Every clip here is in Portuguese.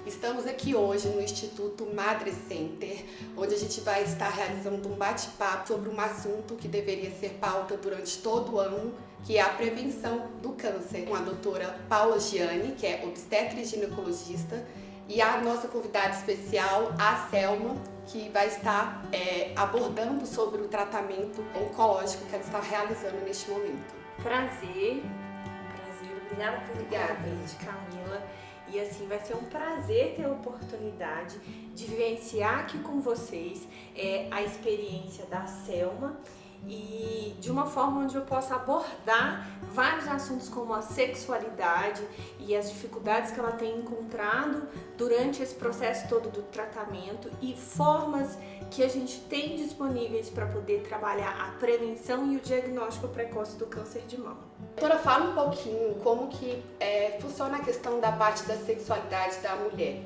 Estamos aqui hoje no Instituto Madre Center, onde a gente vai estar realizando um bate-papo sobre um assunto que deveria ser pauta durante todo o ano, que é a prevenção do câncer, com a doutora Paula Gianni, que é obstetra e ginecologista, e a nossa convidada especial, a Selma, que vai estar abordando sobre o tratamento oncológico que ela está realizando neste momento. Prazer. Obrigada pelo convite, Camila. E assim, vai ser um prazer ter a oportunidade de vivenciar aqui com vocês a experiência da Selma e de uma forma onde eu possa abordar vários assuntos como a sexualidade e as dificuldades que ela tem encontrado durante esse processo todo do tratamento e formas que a gente tem disponíveis para poder trabalhar a prevenção e o diagnóstico precoce do câncer de mama. Doutora, fala um pouquinho como que funciona a questão da parte da sexualidade da mulher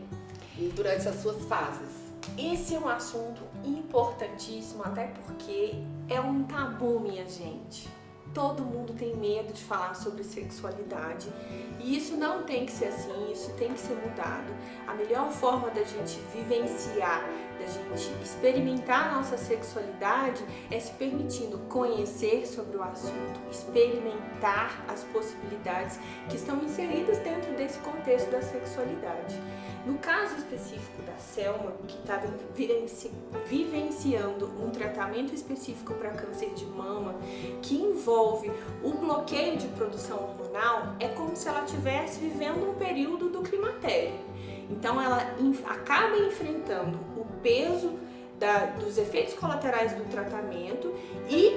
durante as suas fases. Esse é um assunto importantíssimo, até porque é um tabu, minha gente. Todo mundo tem medo de falar sobre sexualidade e isso não tem que ser assim, isso tem que ser mudado. A melhor forma da gente vivenciar, da gente experimentar a nossa sexualidade é se permitindo conhecer sobre o assunto, experimentar as possibilidades que estão inseridas dentro desse contexto da sexualidade. No caso específico da Selma, que está vivenciando um tratamento específico para câncer de mama, que envolve o bloqueio de produção hormonal, é como se ela estivesse vivendo um período do climatério. Então ela acaba enfrentando o peso dos efeitos colaterais do tratamento e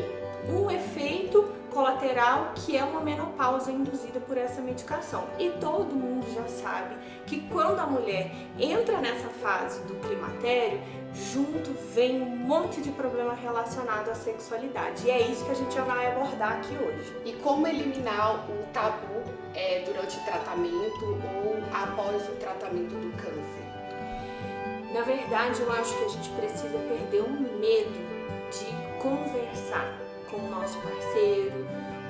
um efeito colateral que é uma menopausa induzida por essa medicação. E todo mundo já sabe que quando a mulher entra nessa fase do climatério, junto vem um monte de problema relacionado à sexualidade. E é isso que a gente já vai abordar aqui hoje. E como eliminar o tabu durante o tratamento ou após o tratamento do câncer? Na verdade, eu acho que a gente precisa perder o medo de conversar com o nosso parceiro,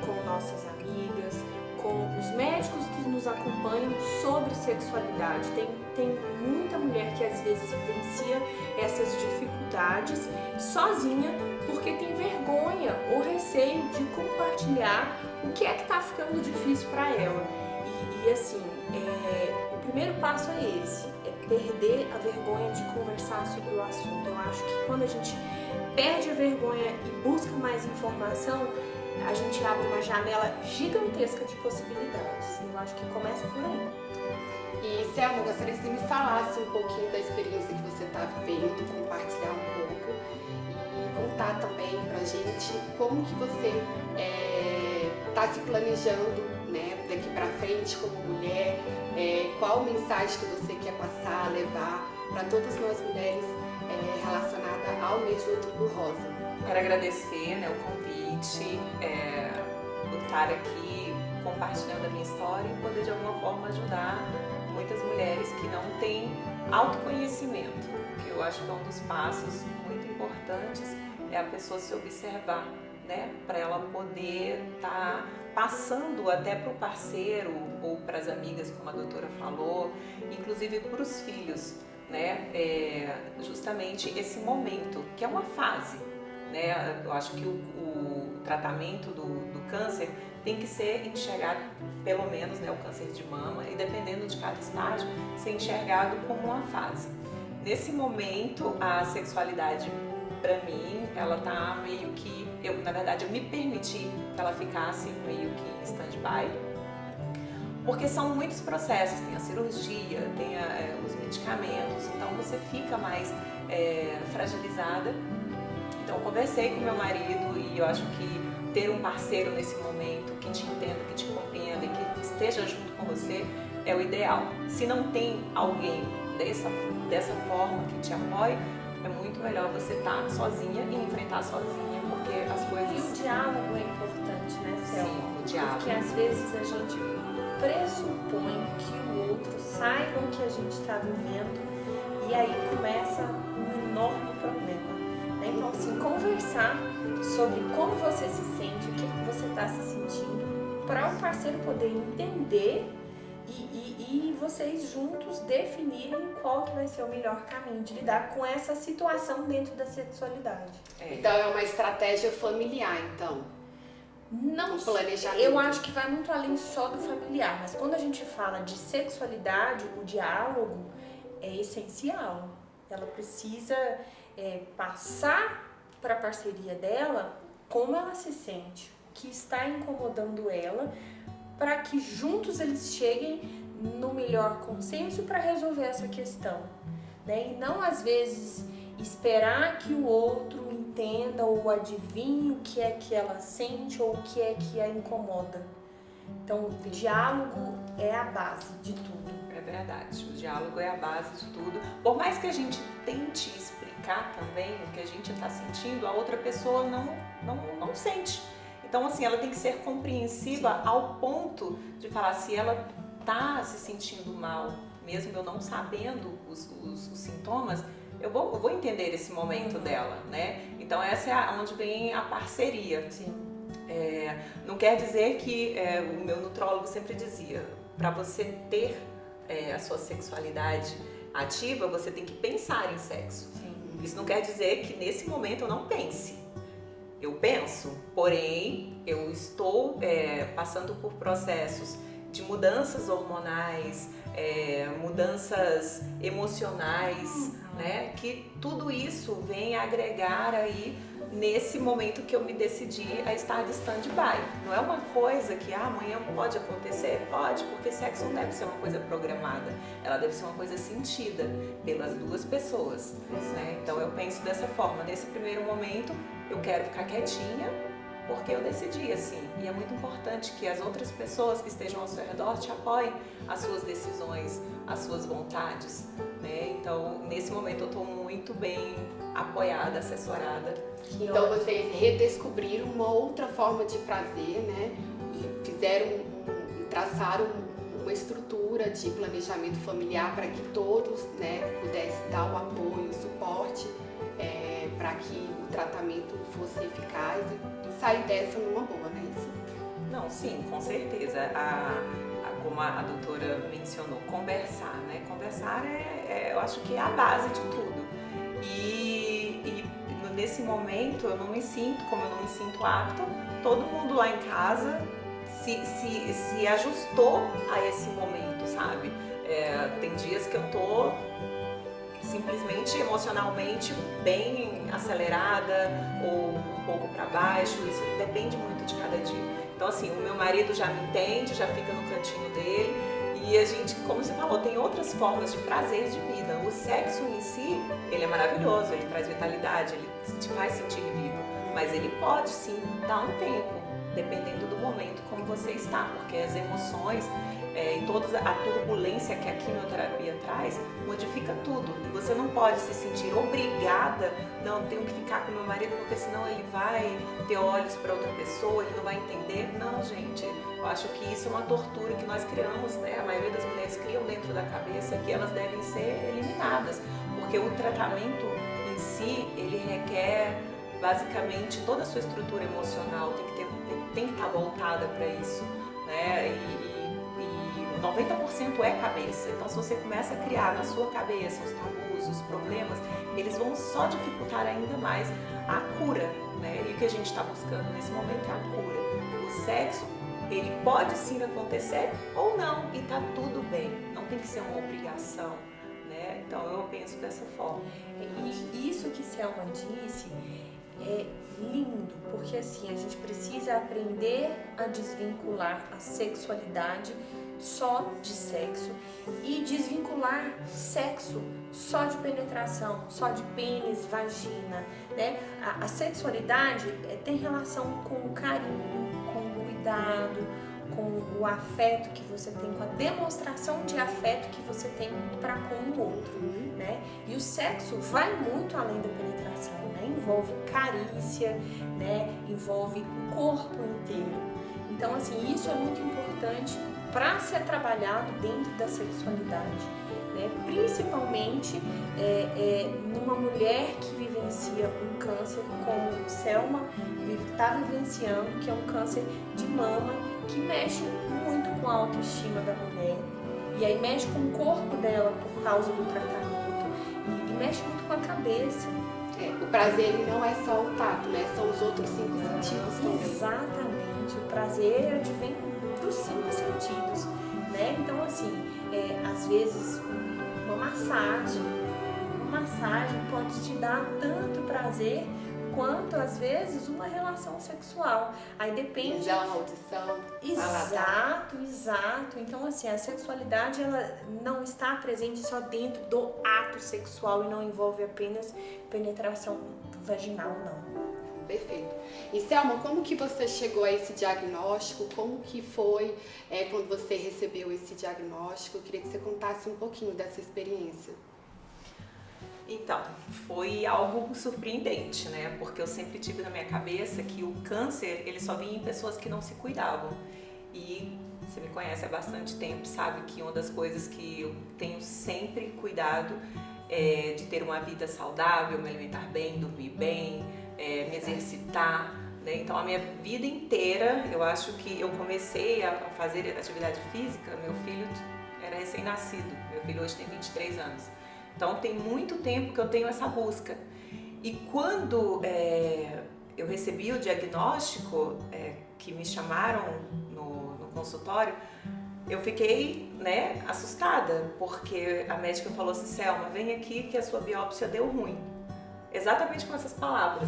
com nossas amigas, com os médicos que nos acompanham sobre sexualidade. Tem muita mulher que às vezes vivencia essas dificuldades sozinha porque tem vergonha ou receio de compartilhar o que é que está ficando difícil para ela. E assim, o primeiro passo é esse, é perder a vergonha de conversar sobre o assunto. Eu acho que quando a gente perde a vergonha e busca mais informação, a gente abre uma janela gigantesca de possibilidades. Eu acho que começa por aí. E Selma, eu gostaria que você me falasse um pouquinho da experiência que você está vivendo, compartilhar um pouco e contar também pra gente como que você está se planejando, né, daqui pra frente como mulher, qual mensagem que você quer passar, levar para todas nós mulheres relacionada ao mês do Outubro Rosa. Quero agradecer, né, o convite, por estar aqui compartilhando a minha história e poder de alguma forma ajudar muitas mulheres que não têm autoconhecimento, que eu acho que é um dos passos muito importantes, é a pessoa se observar, né, para ela poder estar passando até para o parceiro ou para as amigas, como a doutora falou, inclusive para os filhos, né, justamente esse momento, que é uma fase, né? Eu acho que o tratamento do câncer tem que ser enxergado, pelo menos, né, o câncer de mama, e dependendo de cada estágio, ser enxergado como uma fase. Nesse momento, a sexualidade, para mim, ela tá meio que, na verdade, eu me permiti que ela ficasse meio que em stand-by, porque são muitos processos, tem a cirurgia, tem os medicamentos, então você fica mais fragilizada. Então eu conversei com meu marido e eu acho que ter um parceiro nesse momento que te entenda, que te compreenda e que esteja junto com você é o ideal. Se não tem alguém dessa forma que te apoie, é muito melhor você estar sozinha e enfrentar sozinha, porque as coisas... E o diálogo é importante, né, Selma? Sim, o diálogo. Porque às vezes a gente pressupõe que o outro saiba o que a gente está vivendo e aí começa um enorme problema. Então, assim, conversar sobre como você se sente, o que você está se sentindo, para o parceiro poder entender e vocês juntos definirem qual que vai ser o melhor caminho de lidar com essa situação dentro da sexualidade. Então é uma estratégia familiar, então. Não, planejamento. eu acho que vai muito além só do familiar, mas quando a gente fala de sexualidade, o diálogo é essencial. Ela precisa passar para a parceria dela como ela se sente, o que está incomodando ela, para que juntos eles cheguem no melhor consenso para resolver essa questão, né? E não às vezes esperar que o outro entenda ou adivinhe o que é que ela sente ou o que é que a incomoda. Então, o diálogo é a base de tudo. É verdade, o diálogo é a base de tudo. Por mais que a gente tente explicar também o que a gente está sentindo, a outra pessoa não sente. Então, assim, ela tem que ser compreensiva ao ponto de falar se ela está se sentindo mal, mesmo eu não sabendo os sintomas, eu vou entender esse momento dela, né? Então, essa é onde vem a parceria. Sim. Não quer dizer que o meu nutrólogo sempre dizia, para você ter a sua sexualidade ativa, você tem que pensar em sexo. Sim. Isso não quer dizer que nesse momento eu não pense. Eu penso, porém eu estou passando por processos de mudanças hormonais, mudanças emocionais, né? Que tudo isso vem agregar aí nesse momento que eu me decidi a estar de stand-by. Não é uma coisa que amanhã pode acontecer? Pode, porque sexo não deve ser uma coisa programada. Ela deve ser uma coisa sentida pelas duas pessoas, né? Então eu penso dessa forma. Nesse primeiro momento eu quero ficar quietinha porque eu decidi assim. E é muito importante que as outras pessoas que estejam ao seu redor te apoiem as suas decisões, as suas vontades, né? Então nesse momento eu estou muito bem apoiada, assessorada. Então vocês redescobriram uma outra forma de prazer, né? E traçaram uma estrutura de planejamento familiar para que todos, né, pudessem dar o apoio, o suporte, para que o tratamento fosse eficaz e sair dessa numa boa, né? Isso. Não, sim, com certeza. Como a doutora mencionou, conversar, né? Conversar eu acho que é a base de tudo. E nesse momento eu não me sinto, como eu não me sinto apta, todo mundo lá em casa se ajustou a esse momento, sabe? Tem dias que eu tô simplesmente emocionalmente bem acelerada ou um pouco para baixo, isso depende muito de cada dia. Então assim, o meu marido já me entende, já fica no cantinho dele e a gente, como você falou, tem outras formas de prazer de vida. O sexo em si, ele é maravilhoso, ele traz vitalidade, ele te faz sentir vivo, mas ele pode sim dar um tempo, dependendo do momento como você está, porque as emoções e toda a turbulência que a quimioterapia traz modifica tudo. Você não pode se sentir obrigada, não, tenho que ficar com meu marido porque senão ele vai ter olhos para outra pessoa, ele não vai entender. Não, gente, eu acho que isso é uma tortura que nós criamos, né? A maioria das mulheres criam dentro da cabeça que elas devem ser eliminadas, porque o tratamento em si, ele requer basicamente toda a sua estrutura emocional, tem que estar voltada para isso, né? E 90% é cabeça. Então, se você começa a criar na sua cabeça os tabus, os problemas, eles vão só dificultar ainda mais a cura, né? E o que a gente está buscando nesse momento é a cura. O sexo, ele pode sim acontecer ou não, e tá tudo bem. Não tem que ser uma obrigação, né? Então, eu penso dessa forma. E isso que Selma disse é lindo, porque assim, a gente precisa aprender a desvincular a sexualidade só de sexo e desvincular sexo só de penetração, só de pênis, vagina, né? A sexualidade tem relação com o carinho, com o cuidado, com o afeto que você tem, com a demonstração de afeto que você tem para com o outro, né? E o sexo vai muito além da penetração, né? Envolve carícia, né? Envolve o corpo inteiro. Então, assim, isso é muito importante para ser trabalhado dentro da sexualidade, né? Principalmente numa mulher que vivencia um câncer como Selma está vivenciando, que é um câncer de mama, que mexe muito com a autoestima da mulher, E aí mexe com o corpo dela por causa do tratamento e mexe muito com a cabeça. O prazer ele não é só o tato, né? São os outros 5 sentidos também. Exatamente, o prazer advém dos 5 sentidos, né? Então assim, às vezes uma massagem pode te dar tanto prazer quanto às vezes uma relação sexual. Aí depende. Visão, audição, paladar. Exato. Então assim, a sexualidade ela não está presente só dentro do ato sexual e não envolve apenas penetração vaginal, não. Perfeito. E Selma, como que você chegou a esse diagnóstico? Como que foi quando você recebeu esse diagnóstico? Eu queria que você contasse um pouquinho dessa experiência. Então, foi algo surpreendente, né? Porque eu sempre tive na minha cabeça que o câncer, ele só vinha em pessoas que não se cuidavam. E você me conhece há bastante tempo, sabe que uma das coisas que eu tenho sempre cuidado é de ter uma vida saudável, me alimentar bem, dormir bem, me exercitar, né? Então, a minha vida inteira, eu acho que eu comecei a fazer atividade física, meu filho era recém-nascido, meu filho hoje tem 23 anos. Então tem muito tempo que eu tenho essa busca. E quando eu recebi o diagnóstico, que me chamaram no consultório, eu fiquei, né, assustada, porque a médica falou assim: Selma, vem aqui que a sua biópsia deu ruim. Exatamente com essas palavras.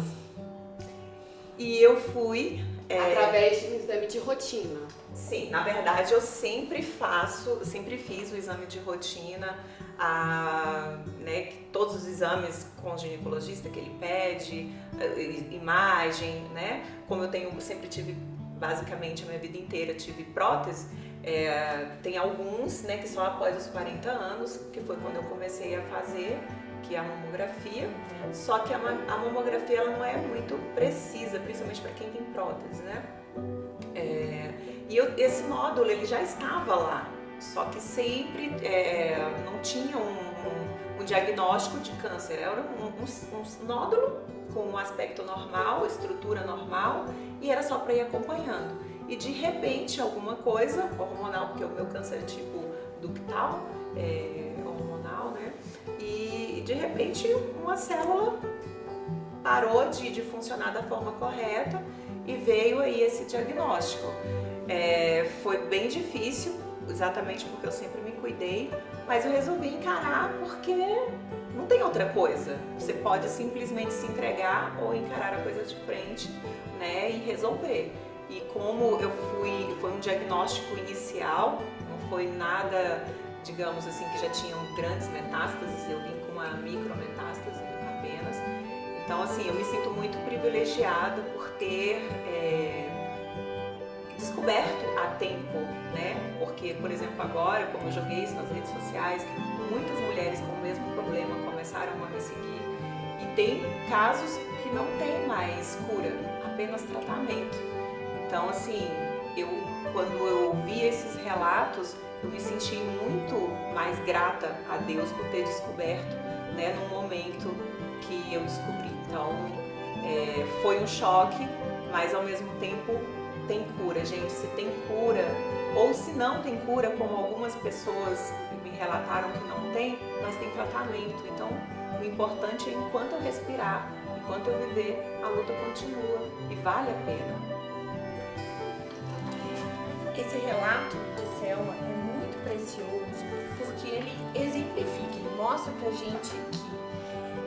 E eu fui... através de um exame de rotina. Sim, na verdade eu sempre fiz o exame de rotina, né, todos os exames com o ginecologista que ele pede, imagem, né? Como eu sempre tive, basicamente a minha vida inteira, tive prótese, tem alguns, né, que só após os 40 anos, que foi quando eu comecei a fazer, que é a mamografia, só que a mamografia ela não é muito precisa, principalmente para quem tem prótese, né? Esse nódulo ele já estava lá, só que sempre não tinha um diagnóstico de câncer, era um nódulo com um aspecto normal, estrutura normal, e era só para ir acompanhando. E de repente alguma coisa hormonal, porque o meu câncer é tipo ductal, hormonal, né? E de repente uma célula parou de funcionar da forma correta e veio aí esse diagnóstico. Foi bem difícil, exatamente porque eu sempre me cuidei, mas eu resolvi encarar porque não tem outra coisa. Você pode simplesmente se entregar ou encarar a coisa de frente, né, e resolver. E como foi um diagnóstico inicial, não foi nada, digamos assim, que já tinham grandes metástases, eu vim com uma micrometástase apenas. Então, assim, eu me sinto muito privilegiada por ter descoberto a tempo, né? Porque, por exemplo, agora, como eu joguei isso nas redes sociais, muitas mulheres com o mesmo problema começaram a me seguir e tem casos que não tem mais cura, apenas tratamento. Então, assim, quando eu vi esses relatos, eu me senti muito mais grata a Deus por ter descoberto, né, num momento que eu descobri. Então, foi um choque, mas ao mesmo tempo tem cura, gente. Se tem cura, ou se não tem cura, como algumas pessoas me relataram que não tem, mas tem tratamento. Então, o importante é, enquanto eu respirar, enquanto eu viver, a luta continua e vale a pena. Esse relato de Selma é muito precioso porque ele exemplifica, ele mostra pra gente que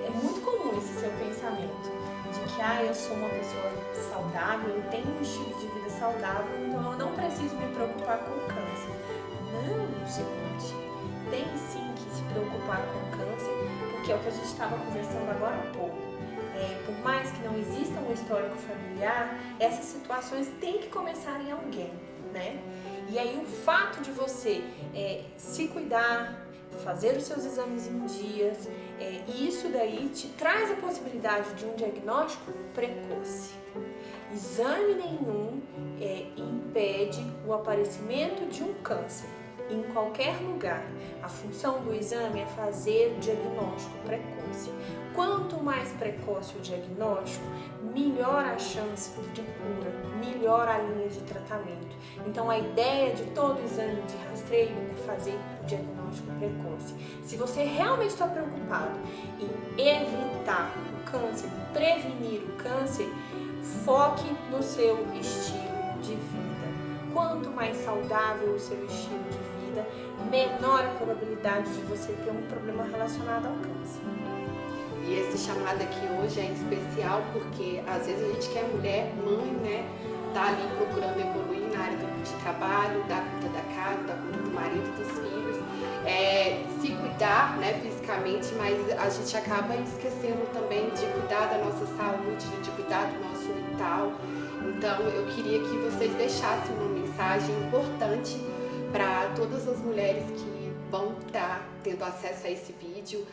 é muito comum esse seu pensamento de que eu sou uma pessoa saudável, eu tenho um estilo de vida saudável, então eu não preciso me preocupar com o câncer. Não, gente, tem sim que se preocupar com o câncer, porque é o que a gente estava conversando agora há pouco. Por mais que não exista um histórico familiar, essas situações têm que começar em alguém, né? E aí o fato de você se cuidar, fazer os seus exames em dias, isso daí te traz a possibilidade de um diagnóstico precoce. Exame nenhum impede o aparecimento de um câncer. em qualquer lugar. A função do exame é fazer o diagnóstico precoce. Quanto mais precoce o diagnóstico, melhor a chance de cura, melhor a linha de tratamento. Então a ideia de todo exame de rastreio é fazer o diagnóstico precoce. Se você realmente está preocupado em evitar o câncer, prevenir o câncer, foque no seu estilo de vida. Quanto mais saudável o seu estilo de vida, menor a probabilidade de você ter um problema relacionado ao câncer. E esse chamado aqui hoje é especial porque às vezes a gente que é mulher, mãe, né, tá ali procurando evoluir na área de trabalho, da conta da casa, da conta do marido, dos filhos, se cuidar, né, fisicamente, mas a gente acaba esquecendo também de cuidar da nossa saúde, de cuidar do nosso mental. Então eu queria que vocês deixassem uma mensagem importante para todas as mulheres que vão estar tendo acesso a esse vídeo,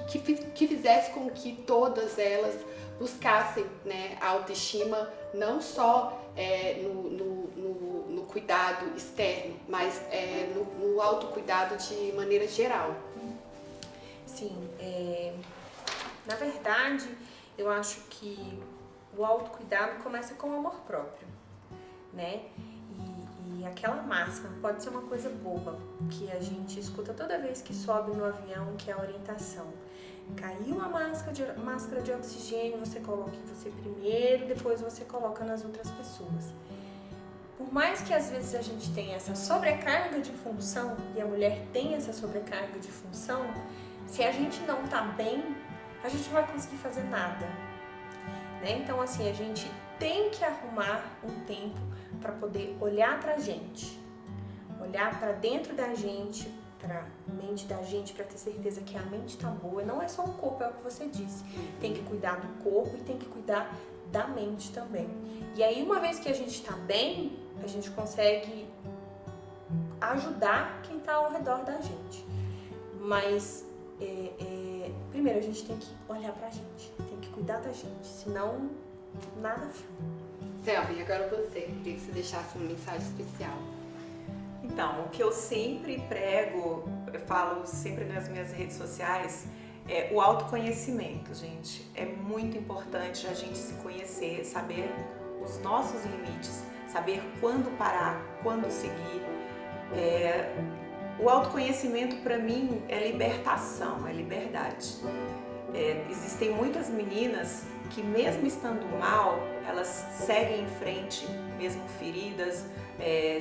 que fizesse com que todas elas buscassem, né, a autoestima, não só no cuidado externo, mas no autocuidado de maneira geral. Sim, na verdade, eu acho que o autocuidado começa com o amor próprio, né? E aquela máscara pode ser uma coisa boba, que a gente escuta toda vez que sobe no avião, que é a orientação. Caiu a máscara de oxigênio, você coloca em você primeiro, depois você coloca nas outras pessoas. Por mais que às vezes a gente tenha essa sobrecarga de função, e a mulher tem essa sobrecarga de função, se a gente não tá bem, a gente não vai conseguir fazer nada, né? Então assim, a gente tem que arrumar um tempo para poder olhar pra gente, olhar para dentro da gente, para a mente da gente, para ter certeza que a mente tá boa. Não é só o corpo, é o que você disse. Tem que cuidar do corpo e tem que cuidar da mente também. E aí, uma vez que a gente tá bem, a gente consegue ajudar quem tá ao redor da gente. Mas, primeiro, a gente tem que olhar pra gente, tem que cuidar da gente, senão nada flui. Selma, e agora você, queria que você deixasse uma mensagem especial. Então, o que eu sempre prego, eu falo sempre nas minhas redes sociais, é o autoconhecimento, gente. É muito importante a gente se conhecer, saber os nossos limites, saber quando parar, quando seguir. O autoconhecimento, para mim, é libertação, é liberdade. Existem muitas meninas que, mesmo estando mal, elas seguem em frente, mesmo feridas,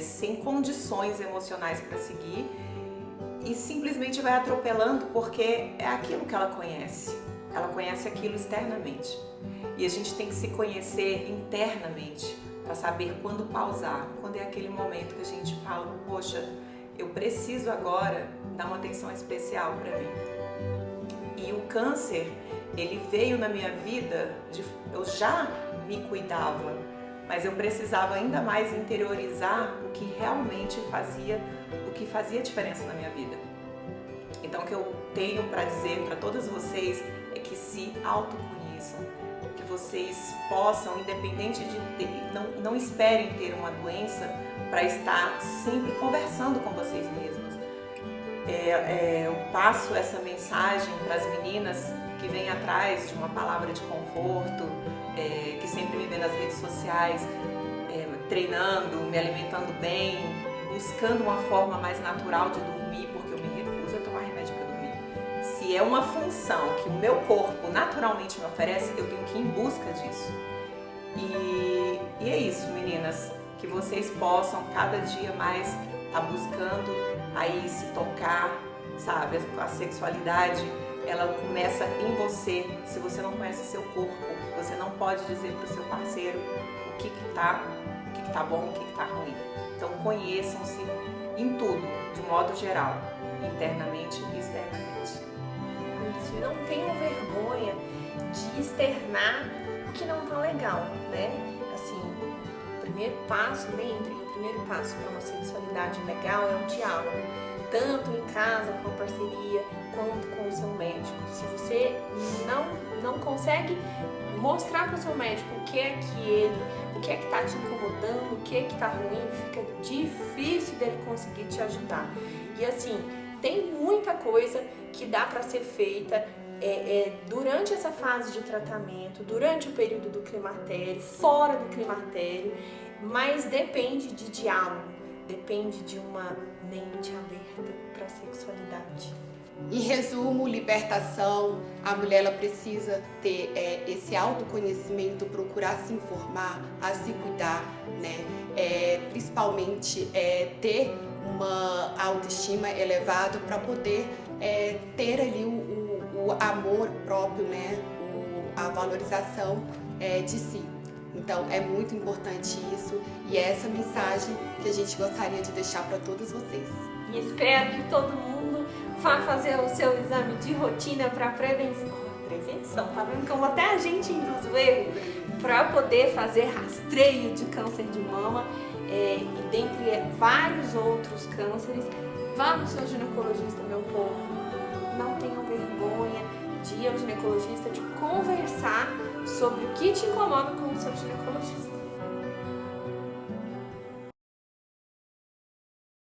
sem condições emocionais para seguir, e simplesmente vai atropelando porque é aquilo que ela conhece aquilo externamente, e a gente tem que se conhecer internamente para saber quando pausar, quando é aquele momento que a gente fala, poxa, eu preciso agora dar uma atenção especial para mim. E o câncer, ele veio na minha vida, eu já me cuidava, mas eu precisava ainda mais interiorizar o que realmente fazia diferença na minha vida. Então o que eu tenho para dizer para todas vocês é que se autoconheçam, que vocês possam, independente de ter, não esperem ter uma doença para estar sempre conversando com vocês mesmos. Eu passo essa mensagem para as meninas que vêm atrás de uma palavra de conforto, que sempre me vê nas redes sociais, treinando, me alimentando bem, buscando uma forma mais natural de dormir, porque eu me recuso a tomar remédio para dormir. Se é uma função que o meu corpo naturalmente me oferece, eu tenho que ir em busca disso. E é isso, meninas, que vocês possam cada dia mais estar buscando aí se tocar, sabe? A sexualidade, ela começa em você. Se você não conhece seu corpo, você não pode dizer para o seu parceiro o que tá bom, o que tá ruim. Então conheçam-se em tudo, de modo geral, internamente e externamente. Isso, não tenham vergonha de externar o que não tá legal, né? Assim, o primeiro passo, lembrem, o primeiro passo para uma sexualidade legal é o diálogo. tanto em casa com a parceria quanto com o seu médico. Se você não consegue mostrar para o seu médico o que é que está te incomodando, o que é que está ruim, fica difícil dele conseguir te ajudar. E assim, tem muita coisa que dá para ser feita durante essa fase de tratamento, durante o período do climatério, fora do climatério, mas depende de diálogo, depende de uma mente aberta para a sexualidade. Em resumo, libertação, a mulher ela precisa ter esse autoconhecimento, procurar se informar, a se cuidar, né? Principalmente ter uma autoestima elevada para poder ter ali o amor próprio, né? A valorização de si. Então é muito importante isso e é essa mensagem que a gente gostaria de deixar para todos vocês. E espero que todo mundo vá fazer o seu exame de rotina para prevenção, tá vendo como até a gente induz o erro, para poder fazer rastreio de câncer de mama e dentre vários outros cânceres. Vá no seu ginecologista, meu povo, não tenham vergonha de ir ao ginecologista, de conversar sobre o que te incomoda com o seu ginecologista.